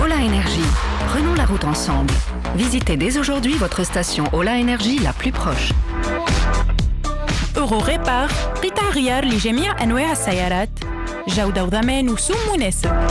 Ola Énergie. Prenons la route ensemble. Visitez dès aujourd'hui votre station Ola Énergie la plus proche. أورو ريبار قطع غيار لجميع أنواع السيارات، جودة وضمان وسوم مناسب.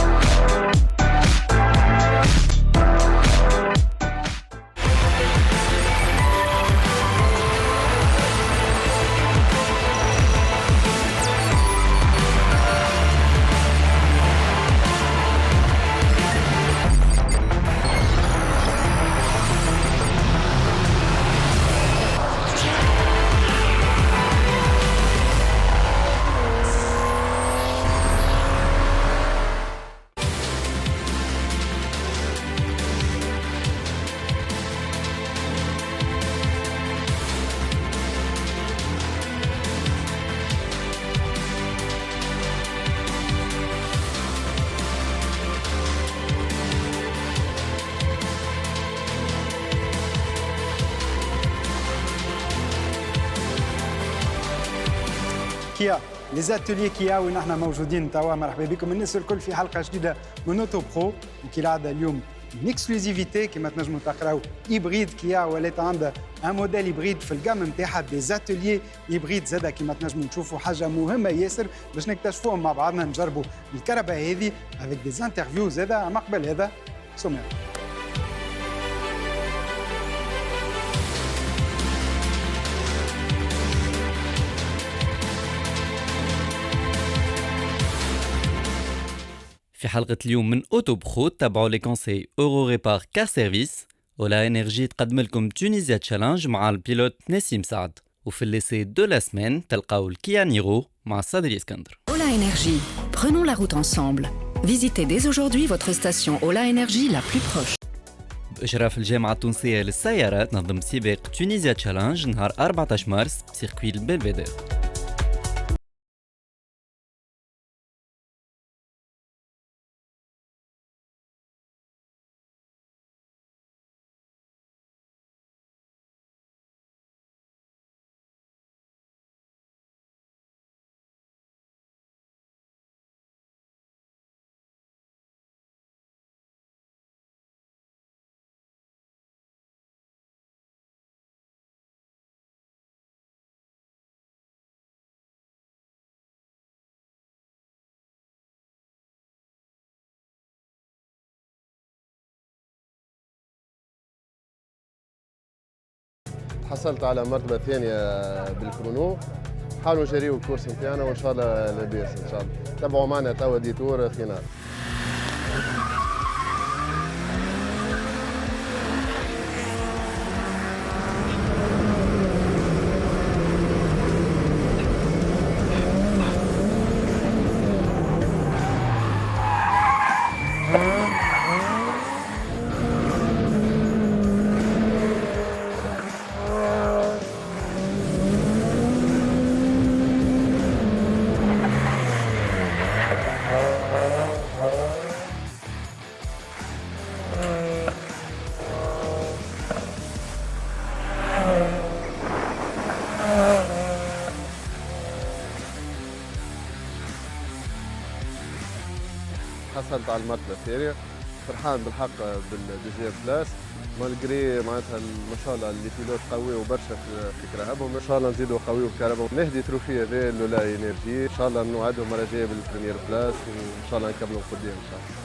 كيا لي اتوليي كيا وين احنا موجودين توا. مرحبا بكم الناس الكل في حلقه جديده من اوتو برو. وكي العاده اليوم اكسكلوزيفيتي كما تنجموا تقراو هيبريد كيا ولات عندها ان موديل هيبريد في الجام نتاعها دي اتوليي هيبريد زاده كما تنجموا تشوفوا حاجه مهمه ياسر باش نكتشفوهم مع بعضنا نجربوا الكهرباء هذه افيك دي انترفيو زاده. اما قبل هذا سمير في حلقة اليوم من أوتو برو تابعوا لي كونساي أورو ريبار كار سيرفيس. أولا إنرجي تقدم لكم تونيزيا تشالنج مع البيلوت نسيم سعد. وفي الليسي دو لا سمان تلقاو الكيا نيرو مع صدري اسكندر. Ola Énergie. Prenons la route ensemble. Visitez dès aujourd'hui votre station Ola Énergie la plus proche. بإشراف الجامعة التونسية للسيارات نظم سباق تونيزيا تشالنج نهار 14 مارس بسيركوي البلفيدير. حصلت على مرتبة ثانية بالكرونو. حاولوا نجريو الكورس نتاعنا وان شاء الله لاباس ان شاء الله. تبعوا معنا توا ديتور فينال. حصلت على المرتبة الثانية. فرحان بالحق بالدوزيام بلاس مالجري معناتها ما شاء الله اللي بيلوت قوي وبرشا في كرهبهم. ان شاء الله نزيدوا قوي وكهرباء. نهدي تروفي هذا لولا انرجي ان شاء الله نوعدهم مرة جاية بالبريمير بلاس وان شاء الله نكملوا قدام ان شاء الله.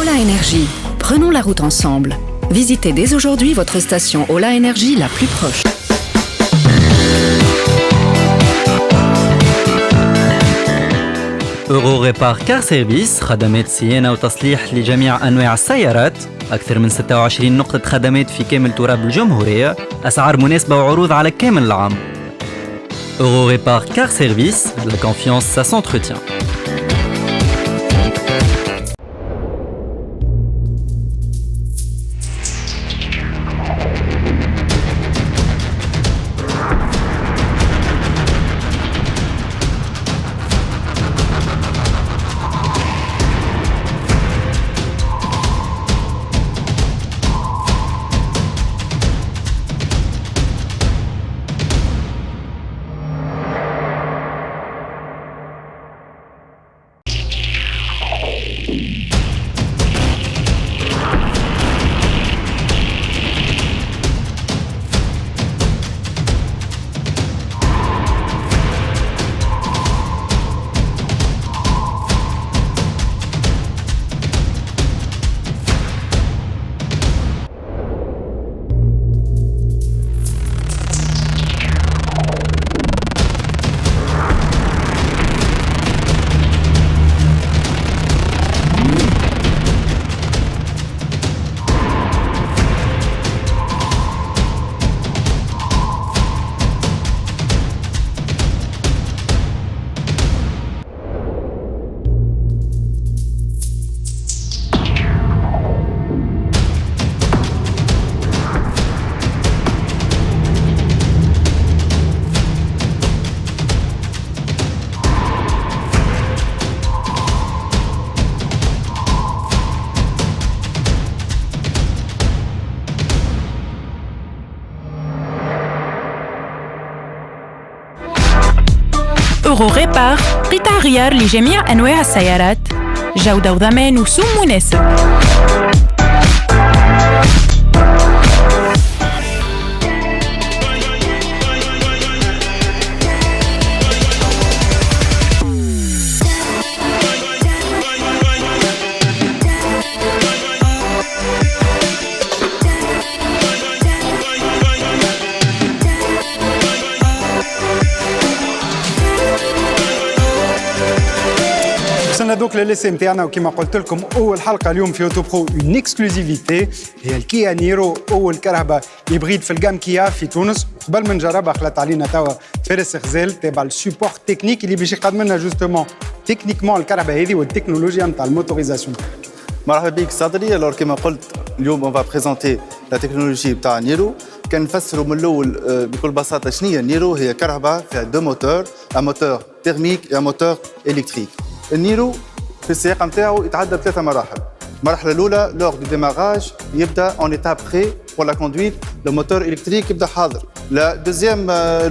Ola Énergie. Prenons la route ensemble. Visitez dès aujourd'hui votre station Ola Énergie la plus proche. أورو ريبار كار سيرفيس خدمات صيانة وتصليح لجميع أنواع السيارات. أكثر من 26 نقطة خدمات في كامل تراب الجمهورية. أسعار مناسبة وعروض على كامل العام. أورو ريبار كار سيرفيس. La confiance, ça s'entretient. أورو ريبار، قطع غيار لجميع أنواع السيارات، جودة وضمان وسوم مناسب. وصلنا دوك للاسم تاعنا وكما قلت لكم اول حلقه اليوم في اوتو برو اون اكسكلوزيفيتي هي الكيا نيرو اول كرهبه هيبريد في الجام كيا في تونس. قبل ما نجربها خلط علينا توا فارس غزال تابع السيبور تكنيك اللي باش يقدم لنا جوستومون تكنيكمون الكرهبه هذه والتكنولوجيا نتاع الموتوريزاسيون. مرحبا بك صدري. alors كما قلت اليوم on va présenter la technologie بتاع نيرو. كان نفسروا من الاول بكل بساطه شنو هي نيرو. هي كرهبه فيها دو موتور، ان موتور تيرميك وان موتور الكتريك. النيرو في السياقه نتاعو يتعدى بثلاثه مراحل. المرحله الاولى لور دو ديماراج يبدا اون ايتاب بري بور لا كوندويت، لو موتور الكتريك يبدا حاضر. لو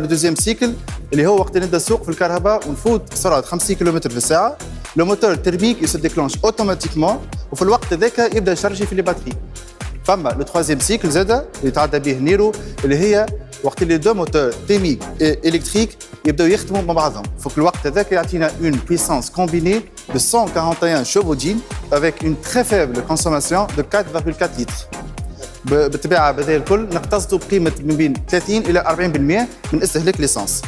دوزيام سيكل اللي هو وقت نبدا السوق في الكهرباء ونفوت سرعه 50 كيلومتر في الساعه، لو موتور الترميك يسو ديكلونش اوتوماتيكمون وفي الوقت هذاك يبدا يشارجي في لي باتري. فما لو تروازيام سيكل زاده يتعدى به نيرو اللي هي وقت اللي دو موتور تيرميك الكتريك يبداو يخدموا مع بعضهم. فوق الوقت هذاك يعطينا اون بويسانس كومبيني de 141 chevaux d'île avec une très faible consommation de 4,4 litres. بالطبيعه بهذا الكل نقتصدوا بقيمه من بين 30 الى 40% من استهلاك ليسانس.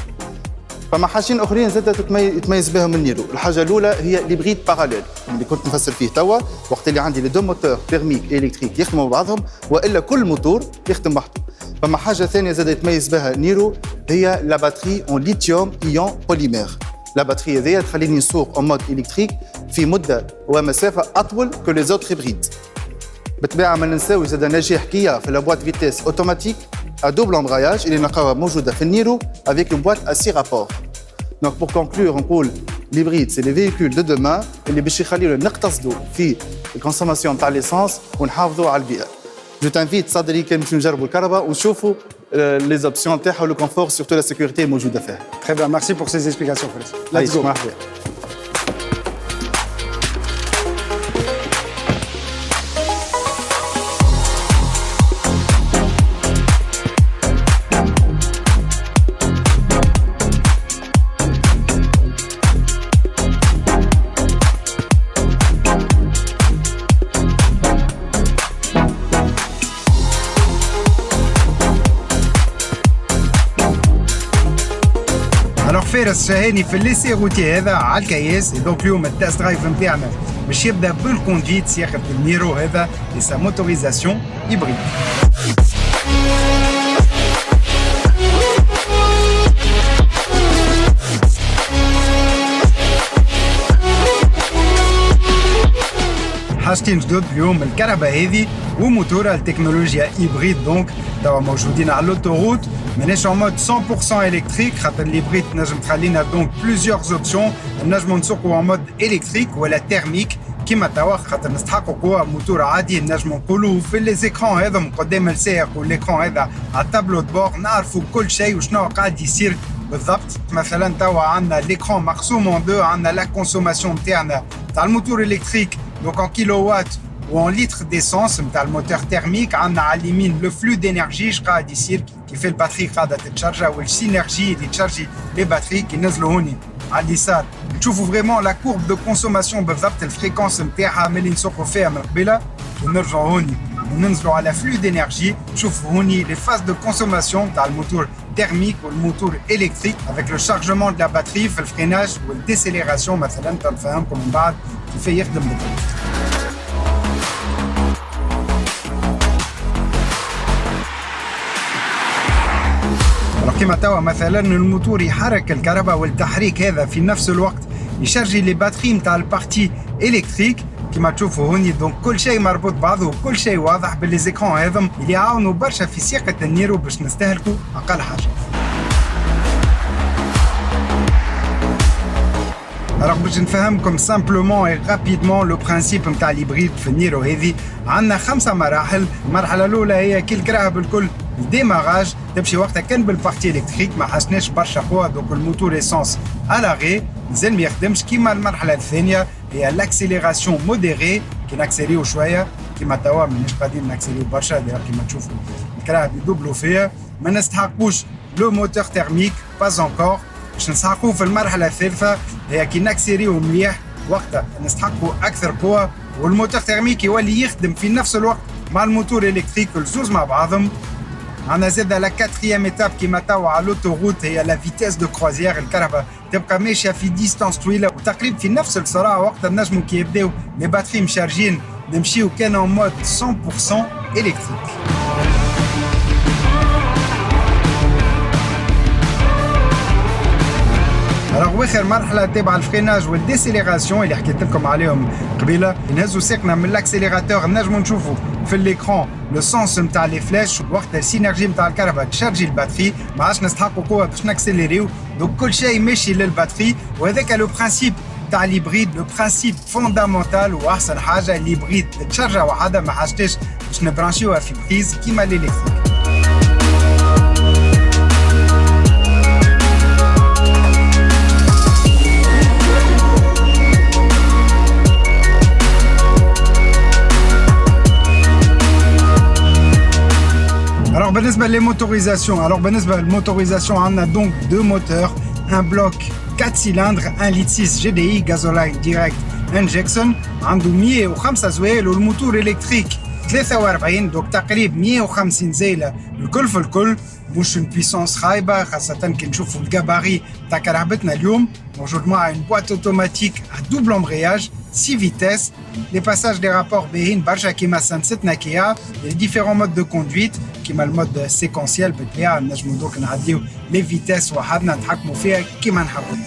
فما حاجتين اخرين زادة يتميز بهم النيرو. الحاجه الاولى هي ليبريد باراليل اللي كنت نفسر فيه توا، وقت اللي عندي لي دو موتور تيرميك الكتريك يخدموا مع بعضهم والا كل موتور يخدم وحده. فما حاجه ثانيه زادة يتميز بها نيرو هي لا باتري اون ليثيوم ايون بوليمير. لا باتري هذيا تخليني نسوق اون مود الكتريك في مده ومسافه اطول كو لي زوتر هيبريد. بالطبيعه ما ننساوش زاد نجاح كيا في لا بوات فيتيس اوتوماتيك ا دوبل امبراياج اللي نلقاوها موجوده في النيرو افيك اون بوات ا 6 رابور. دونك بور كونكلور نقول l'hybride c'est les véhicules de demain اللي باش يخليونا نقتصدوا في الكونسوماسيون تاع ليسانس ونحافظوا على البيئه. جو تانفيت صدري كان باش نجربوا الكهرباء ونشوفوا les options تاعها ولو كونفور سورتو لا سيكوريتي موجوده فيها. Très bien, merci pour ces explications Faris. Let's go. مرحبا. فارس شاهاني في الليسي روتي هذا على الكياس. دونك اليوم التست درايف نتاعنا باش يبدا بالكونديت سياقه النيرو هذا لسا موتوريزاسيون هيبريد. حاجتين جدد اليوم الكهرباء هذه وموتورها التكنولوجيا هيبريد. دونك توا موجودين على الاوتوروت ماناش اون مود 100% الكتريك خاطر الهيبريد تنجم تخلينا دونك بليزيور اوبسيون. نجمو نسوقوا اون مود الكتريك ولا تيرميك كيما توا خاطر نستحقوا قوه موتور عادي. نجمو نقولوا في لي زيكران هذا من قدام السائق والاكران هذا على التابلو دبور نعرفوا كل شيء وشنو قاعد يصير بالضبط. مثلا توا عندنا ليكران مقسوم اون دو، عندنا لا كونسوماسيون تاعنا تاع الموتور الكتريك دونك en kilowatts ou en litres d'essence نتاع الموتور تيرميك. عندنا على اليمين لو فلو دينيرجي اش قاعد يصير كيف الباتري قاعده تتشارجا والسينرجي اللي تشارجي لي باتري كي نزلوا هوني على اليسار نشوفوا فريمون لا كورب دو كونسوماسيون بالضبط الفريكونس نتاعها ملي نسوقوا فيها من قبيله ونرجعوا هوني وننزلوا على فلو دينيرجي نشوفوا هوني لي فاز دو كونسوماسيون تاع الموتور تيرميك والموتور الكتريك افيك لو شارجمون دو لا باتري في الفريناج والديسيليراسيون مثلا تنفهمكم من بعد كيف يخدم بالضبط. كما توا مثلا الموتور يحرك الكهرباء والتحريك هذا في نفس الوقت يشارجي لي باتري نتاع البارتي الكتريك كما تشوفوا هوني. دونك كل شيء مربوط بعضه وكل شيء واضح باللي زيكران هذم اللي يعاونوا برشا في سياقه النيرو باش نستهلكوا اقل حاجه. Alors باش نفهمكم سامبلومون اي رابيدمون لو برانسيب نتاع الهيبريد في النيرو هذه عندنا 5 مراحل. المرحله الاولى هي كي الكراهب الكل الديماراج تمشي وقتها كان بالبارتي الكتريك ما حسناش برشا قوة دوك الموتور اسانس على مازال ما يخدمش كيما المرحلة الثانية هي لاكسيليراسيون موديري كي ناكسيريو شوية كيما توا مانيش قاعدين ناكسيريو برشا كيما تشوفوا الكراهب يدوبلو فيها ما نستحقوش لو موتور تيرميك باز انكور باش نستحقوه في المرحلة الثالثة هي كي ناكسيريو مليح وقتها نستحقوا أكثر قوة والموتور تيرميك يولي يخدم في نفس الوقت مع الموتور الكتريك الزوز مع بعضهم. عندنا زاد لا كاتريام ايتاب كيما توا على لوتوروت هي لا فيتيس دو كروزيير الكهرباء تبقى ماشيه في ديستانس طويله وتقريبا في نفس السرعه وقتها نجموا كي يبداو لي باتري مشارجين نمشيو كان اون مود 100% الكتريك. alors واخر مرحله تابعه الفريناج والديسيليراسيون اللي حكيت لكم عليهم قبيله نهزوا ساقنا من الاكسيليراتور نجموا نشوفوا في الاكران لو سونس نتاع لي فلاش وقت السينرجي نتاع الكهرباء تشارجي الباتري ما عادش نستحقوا قوه باش ناكسيليريو دونك كل شيء ماشي للباتري وهذاك لو برانسيب تاع الهيبريد لو برانسيب فوندامونتال واحسن حاجه الهيبريد تشارجه وحده ما حاجتش باش نبرانشيوها في بريز كيما الالكتريك. Alors, بالنسبة للموتوريزاسيون, بالنسبة للموتوريزاسيون, on a donc deux moteurs, un bloc 4 cylindres, 1 litre 6 GDI, gasoline direct injection, عنده 105 زوايل والموتور الكتريك 43 دوك تقريبا 150 زايلة الكل في الكل مش une puissance خايبة خاصة كي نشوفوا الجاباري تاع كرهبتنا اليوم موجود معها une boîte automatique à double embrayage 6 vitesses les passages des rapports باهين برشا كيما سانستنا كيا les différents modes de conduite كيما المود سيكونسيال بالطبيعة نجمو دوك نعديو les vitesses وحدنا نتحكموا فيها كيما نحبوا.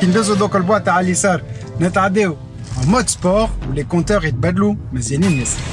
كي ندوزو دوك البواط على اليسار نتعداو en mode sport où les compteurs يتبدلوا مازالين ياسر.